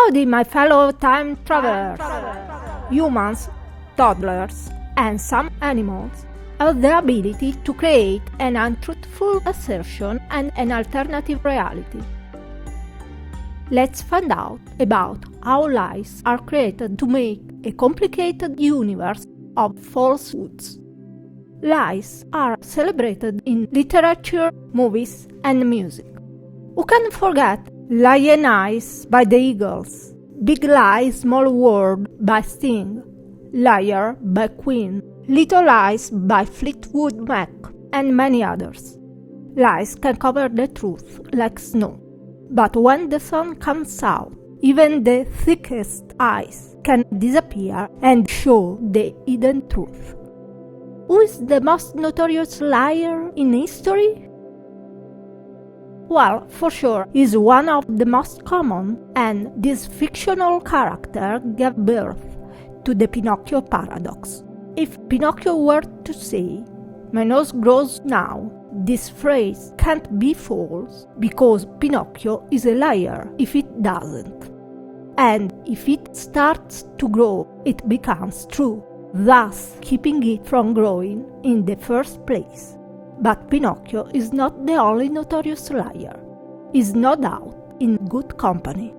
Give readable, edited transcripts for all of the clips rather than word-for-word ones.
Howdy, my fellow time travelers! Humans, toddlers, and some animals have the ability to create an untruthful assertion and an alternative reality. Let's find out about how lies are created to make a complicated universe of falsehoods. Lies are celebrated in literature, movies, and music. Who can forget Lionize by the Eagles, Big Lie, Small World by Sting, Liar by Queen, Little Lies by Fleetwood Mac, and many others. Lies can cover the truth like snow, but when the sun comes out, even the thickest ice can disappear and show the hidden truth. Who is the most notorious liar in history? Well, for sure, he's one of the most common, and this fictional character gave birth to the Pinocchio paradox. If Pinocchio were to say, "My nose grows now," this phrase can't be false because Pinocchio is a liar if it doesn't. And if it starts to grow, it becomes true, thus keeping it from growing in the first place. But Pinocchio is not the only notorious liar. He's no doubt in good company.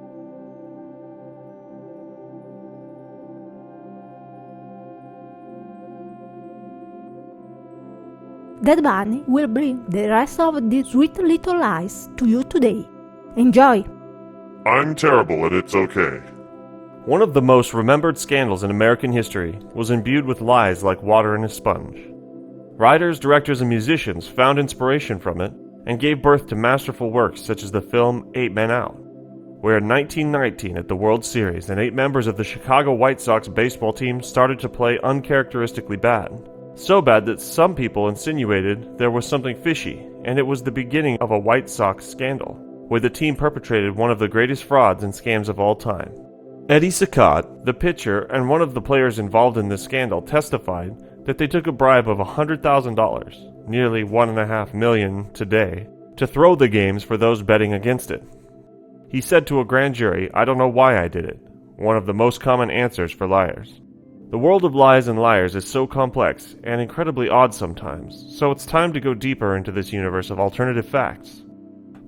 Dead Bunny will bring the rest of these sweet little lies to you today. Enjoy! I'm terrible and it's okay. One of the most remembered scandals in American history was imbued with lies like water in a sponge. Writers, directors, and musicians found inspiration from it and gave birth to masterful works such as the film 8 Men Out, where in 1919 at the World Series, 8 members of the Chicago White Sox baseball team started to play uncharacteristically bad. So bad that some people insinuated there was something fishy, and it was the beginning of a White Sox scandal, where the team perpetrated one of the greatest frauds and scams of all time. Eddie Saccott, the pitcher and one of the players involved in this scandal, testified that they took a bribe of $100,000, nearly $1.5 million today, to throw the games for those betting against it. He said to a grand jury, "I don't know why I did it," one of the most common answers for liars. The world of lies and liars is so complex and incredibly odd sometimes, so it's time to go deeper into this universe of alternative facts.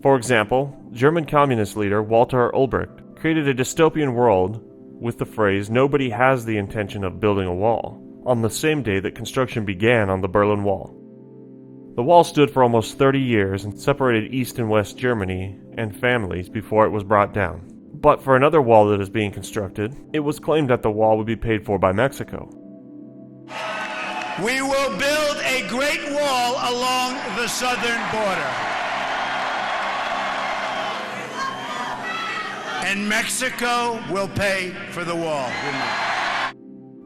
For example, German communist leader Walter Ulbricht created a dystopian world with the phrase "nobody has the intention of building a wall," on the same day that construction began on the Berlin Wall. The wall stood for almost 30 years and separated East and West Germany and families before it was brought down. But for another wall that is being constructed, it was claimed that the wall would be paid for by Mexico. We will build a great wall along the southern border. And Mexico will pay for the wall.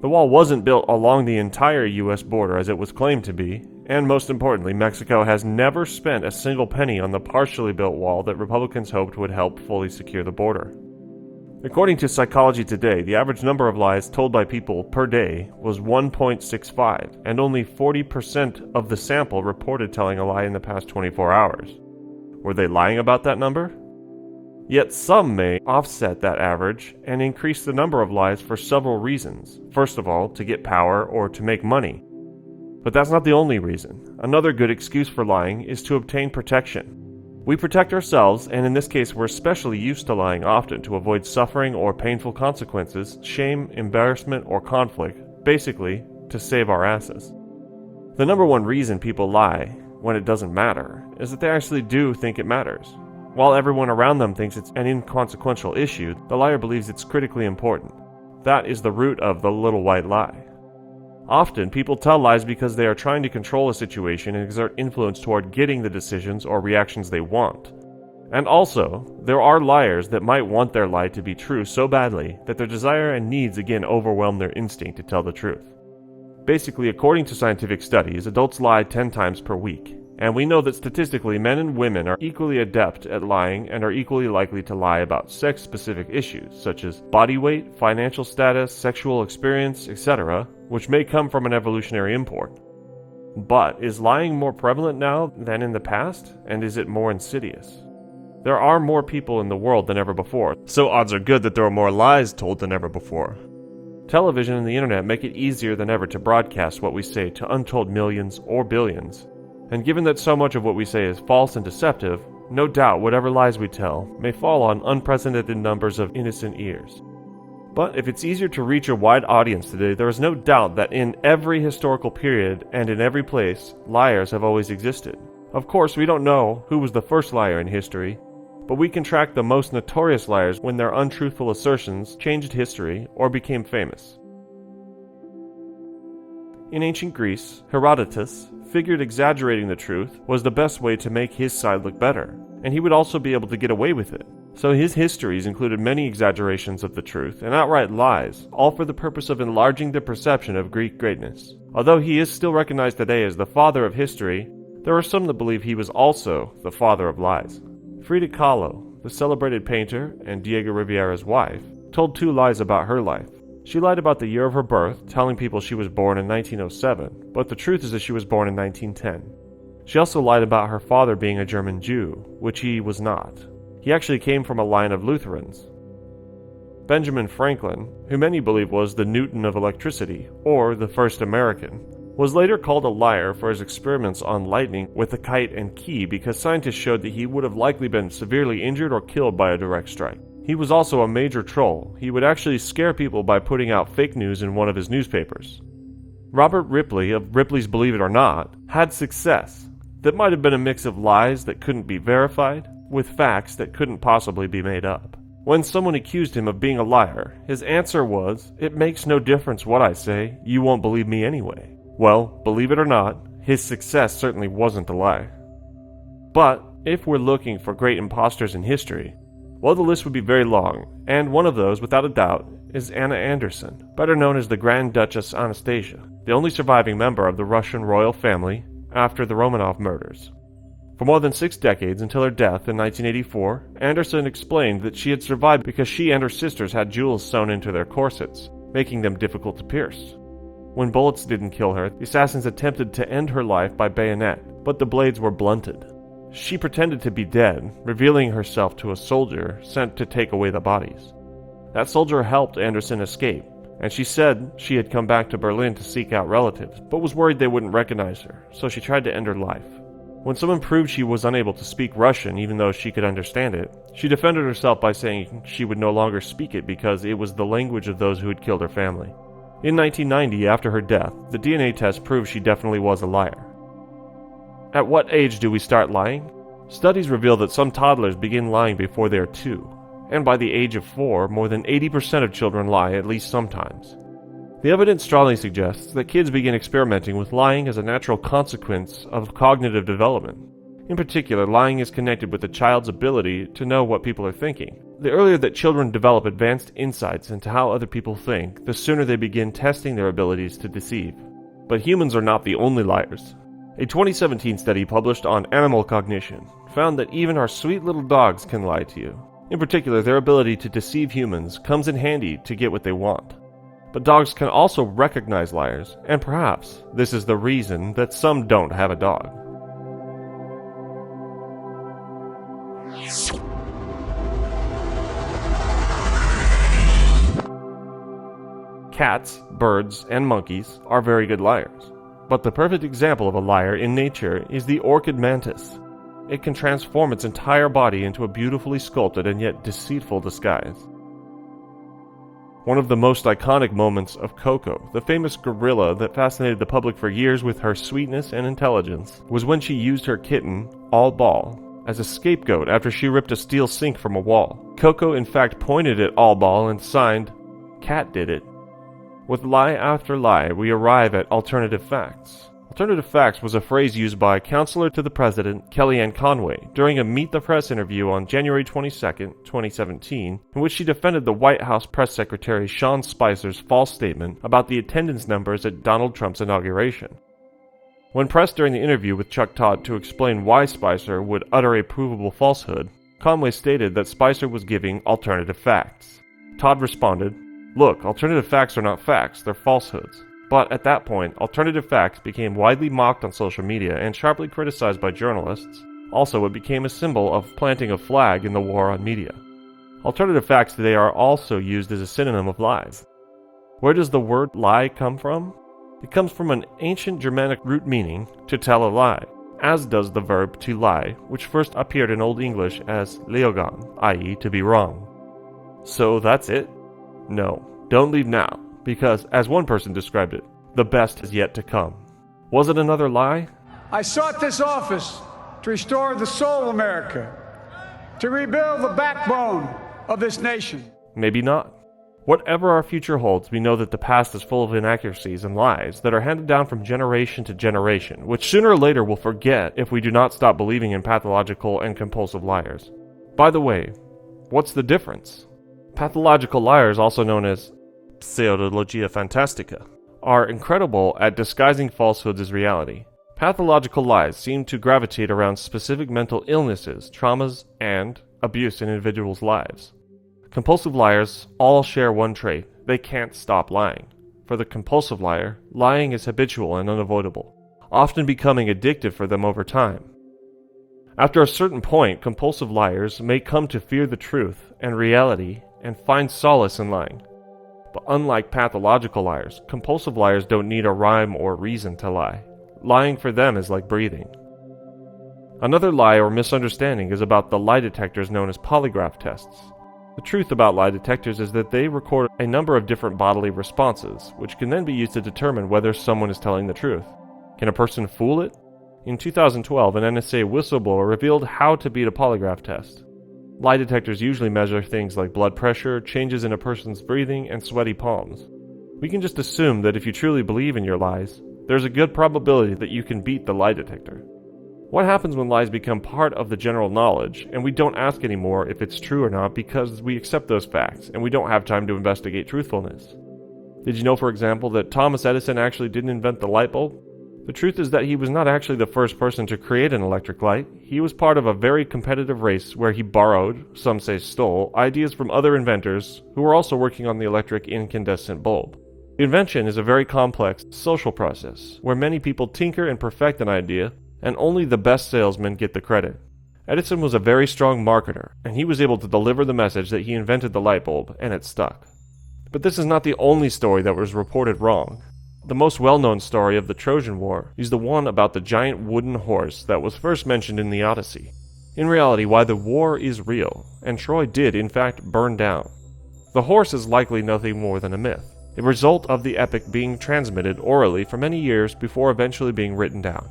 The wall wasn't built along the entire U.S. border as it was claimed to be, and most importantly, Mexico has never spent a single penny on the partially built wall that Republicans hoped would help fully secure the border. According to Psychology Today, the average number of lies told by people per day was 1.65, and only 40% of the sample reported telling a lie in the past 24 hours. Were they lying about that number? Yet some may offset that average and increase the number of lies for several reasons. First of all, to get power or to make money. But that's not the only reason. Another good excuse for lying is to obtain protection. We protect ourselves, and in this case we're especially used to lying often to avoid suffering or painful consequences, shame, embarrassment, or conflict, basically, to save our asses. The number one reason people lie when it doesn't matter is that they actually do think it matters. While everyone around them thinks it's an inconsequential issue, the liar believes it's critically important. That is the root of the little white lie. Often, people tell lies because they are trying to control a situation and exert influence toward getting the decisions or reactions they want. And also, there are liars that might want their lie to be true so badly that their desire and needs again overwhelm their instinct to tell the truth. Basically, according to scientific studies, adults lie 10 times per week. And we know that statistically men and women are equally adept at lying and are equally likely to lie about sex-specific issues such as body weight, financial status, sexual experience, etc., which may come from an evolutionary import. But is lying more prevalent now than in the past, and is it more insidious? There are more people in the world than ever before, so odds are good that there are more lies told than ever before. Television and the internet make it easier than ever to broadcast what we say to untold millions or billions. And given that so much of what we say is false and deceptive, no doubt whatever lies we tell may fall on unprecedented numbers of innocent ears. But if it's easier to reach a wide audience today, there is no doubt that in every historical period and in every place, liars have always existed. Of course, we don't know who was the first liar in history, but we can track the most notorious liars when their untruthful assertions changed history or became famous. In ancient Greece, Herodotus figured exaggerating the truth was the best way to make his side look better, and he would also be able to get away with it. So his histories included many exaggerations of the truth and outright lies, all for the purpose of enlarging the perception of Greek greatness. Although he is still recognized today as the father of history, there are some that believe he was also the father of lies. Frida Kahlo, the celebrated painter and Diego Rivera's wife, told 2 lies about her life. She lied about the year of her birth, telling people she was born in 1907, but the truth is that she was born in 1910. She also lied about her father being a German Jew, which he was not. He actually came from a line of Lutherans. Benjamin Franklin, who many believe was the Newton of electricity, or the first American, was later called a liar for his experiments on lightning with a kite and key because scientists showed that he would have likely been severely injured or killed by a direct strike. He was also a major troll. He would actually scare people by putting out fake news in one of his newspapers. Robert Ripley of Ripley's Believe It or Not had success that might have been a mix of lies that couldn't be verified with facts that couldn't possibly be made up. When someone accused him of being a liar, his answer was, "It makes no difference what I say, you won't believe me anyway." Well, believe it or not, his success certainly wasn't a lie. But if we're looking for great imposters in history, well, the list would be very long, and one of those, without a doubt, is Anna Anderson, better known as the Grand Duchess Anastasia, the only surviving member of the Russian royal family after the Romanov murders. For more than 6 decades until her death in 1984, Anderson explained that she had survived because she and her sisters had jewels sewn into their corsets, making them difficult to pierce. When bullets didn't kill her, the assassins attempted to end her life by bayonet, but the blades were blunted. She pretended to be dead, revealing herself to a soldier sent to take away the bodies. That soldier helped Anderson escape, and she said she had come back to Berlin to seek out relatives, but was worried they wouldn't recognize her, so she tried to end her life. When someone proved she was unable to speak Russian even though she could understand it, she defended herself by saying she would no longer speak it because it was the language of those who had killed her family. In 1990, after her death, the DNA test proved she definitely was a liar. At what age do we start lying? Studies reveal that some toddlers begin lying before they are 2, and by the age of 4, more than 80% of children lie at least sometimes. The evidence strongly suggests that kids begin experimenting with lying as a natural consequence of cognitive development. In particular, lying is connected with a child's ability to know what people are thinking. The earlier that children develop advanced insights into how other people think, the sooner they begin testing their abilities to deceive. But humans are not the only liars. A 2017 study published on animal cognition found that even our sweet little dogs can lie to you. In particular, their ability to deceive humans comes in handy to get what they want. But dogs can also recognize liars, and perhaps this is the reason that some don't have a dog. Cats, birds, and monkeys are very good liars. But the perfect example of a liar in nature is the orchid mantis. It can transform its entire body into a beautifully sculpted and yet deceitful disguise. One of the most iconic moments of Coco, the famous gorilla that fascinated the public for years with her sweetness and intelligence, was when she used her kitten, All Ball, as a scapegoat after she ripped a steel sink from a wall. Coco in fact pointed at All Ball and signed, "Cat did it." With lie after lie, we arrive at alternative facts. Alternative facts was a phrase used by Counselor to the President Kellyanne Conway during a Meet the Press interview on January 22, 2017, in which she defended the White House Press Secretary Sean Spicer's false statement about the attendance numbers at Donald Trump's inauguration. When pressed during the interview with Chuck Todd to explain why Spicer would utter a provable falsehood, Conway stated that Spicer was giving alternative facts. Todd responded, "Look, alternative facts are not facts, they're falsehoods." But at that point, alternative facts became widely mocked on social media and sharply criticized by journalists, Also, it became a symbol of planting a flag in the war on media. Alternative facts today are also used as a synonym of lies. Where does the word lie come from? It comes from an ancient Germanic root meaning to tell a lie, as does the verb to lie, which first appeared in Old English as leogan, i.e. to be wrong. So that's it? No, don't leave now, because as one person described it, the best is yet to come. Was it another lie? I sought this office to restore the soul of America, to rebuild the backbone of this nation. Maybe not. Whatever our future holds, we know that the past is full of inaccuracies and lies that are handed down from generation to generation, which sooner or later we'll forget if we do not stop believing in pathological and compulsive liars. By the way, what's the difference? Pathological liars, also known as pseudologia fantastica, are incredible at disguising falsehoods as reality. Pathological lies seem to gravitate around specific mental illnesses, traumas, and abuse in individuals' lives. Compulsive liars all share one trait: they can't stop lying. For the compulsive liar, lying is habitual and unavoidable, often becoming addictive for them over time. After a certain point, compulsive liars may come to fear the truth and reality and find solace in lying. But unlike pathological liars, compulsive liars don't need a rhyme or reason to lie. Lying for them is like breathing. Another lie or misunderstanding is about the lie detectors known as polygraph tests. The truth about lie detectors is that they record a number of different bodily responses, which can then be used to determine whether someone is telling the truth. Can a person fool it? In 2012, an NSA whistleblower revealed how to beat a polygraph test. Lie detectors usually measure things like blood pressure, changes in a person's breathing, and sweaty palms. We can just assume that if you truly believe in your lies, there's a good probability that you can beat the lie detector. What happens when lies become part of the general knowledge, and we don't ask anymore if it's true or not because we accept those facts, and we don't have time to investigate truthfulness? Did you know, for example, that Thomas Edison actually didn't invent the light bulb? The truth is that he was not actually the first person to create an electric light. He was part of a very competitive race where he borrowed, some say stole, ideas from other inventors who were also working on the electric incandescent bulb. The invention is a very complex social process, where many people tinker and perfect an idea, and only the best salesmen get the credit. Edison was a very strong marketer, and he was able to deliver the message that he invented the light bulb, and it stuck. But this is not the only story that was reported wrong. The most well-known story of the Trojan War is the one about the giant wooden horse that was first mentioned in the Odyssey. In reality, why the war is real, and Troy did in fact burn down. The horse is likely nothing more than a myth, a result of the epic being transmitted orally for many years before eventually being written down.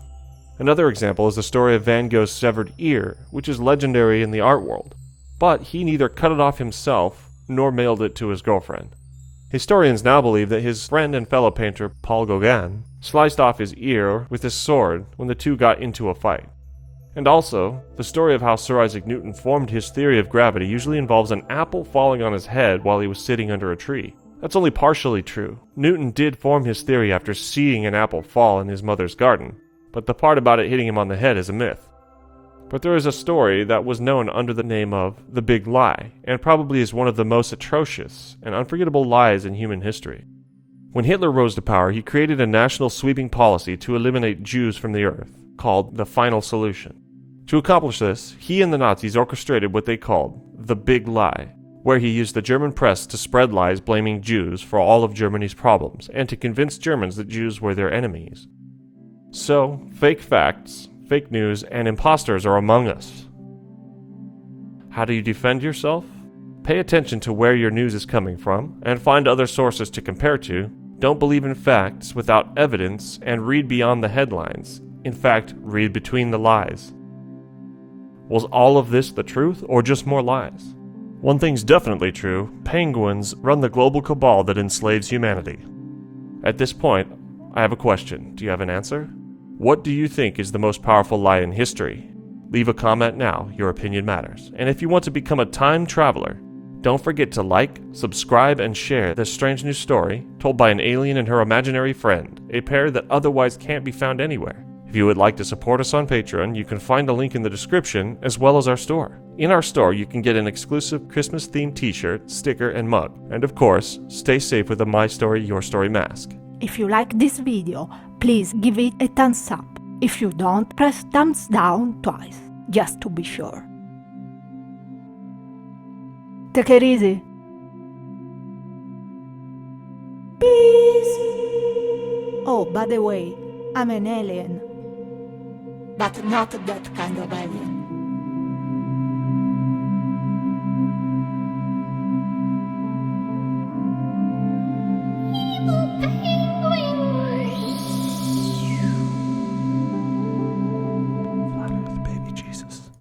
Another example is the story of Van Gogh's severed ear, which is legendary in the art world, but he neither cut it off himself nor mailed it to his girlfriend. Historians now believe that his friend and fellow painter Paul Gauguin sliced off his ear with his sword when the two got into a fight. And also, the story of how Sir Isaac Newton formed his theory of gravity usually involves an apple falling on his head while he was sitting under a tree. That's only partially true. Newton did form his theory after seeing an apple fall in his mother's garden, but the part about it hitting him on the head is a myth. But there is a story that was known under the name of the Big Lie, and probably is one of the most atrocious and unforgettable lies in human history. When Hitler rose to power, he created a national sweeping policy to eliminate Jews from the earth, called the Final Solution. To accomplish this, he and the Nazis orchestrated what they called the Big Lie, where he used the German press to spread lies blaming Jews for all of Germany's problems, and to convince Germans that Jews were their enemies. So, fake facts, fake news, and imposters are among us. How do you defend yourself? Pay attention to where your news is coming from, and find other sources to compare to. Don't believe in facts without evidence, and read beyond the headlines. In fact, read between the lies. Was all of this the truth, or just more lies? One thing's definitely true: penguins run the global cabal that enslaves humanity. At this point, I have a question. Do you have an answer? What do you think is the most powerful lie in history? Leave a comment now, your opinion matters. And if you want to become a time traveler, don't forget to like, subscribe, and share this strange new story told by an alien and her imaginary friend, a pair that otherwise can't be found anywhere. If you would like to support us on Patreon, you can find a link in the description, as well as our store. In our store, you can get an exclusive Christmas-themed t-shirt, sticker, and mug. And of course, stay safe with a MyStoryYourStory mask. If you like this video, please give it a thumbs up. If you don't, press thumbs down twice. just to be sure. Take it easy. Peace. Oh, by the way, I'm an alien. But not that kind of alien.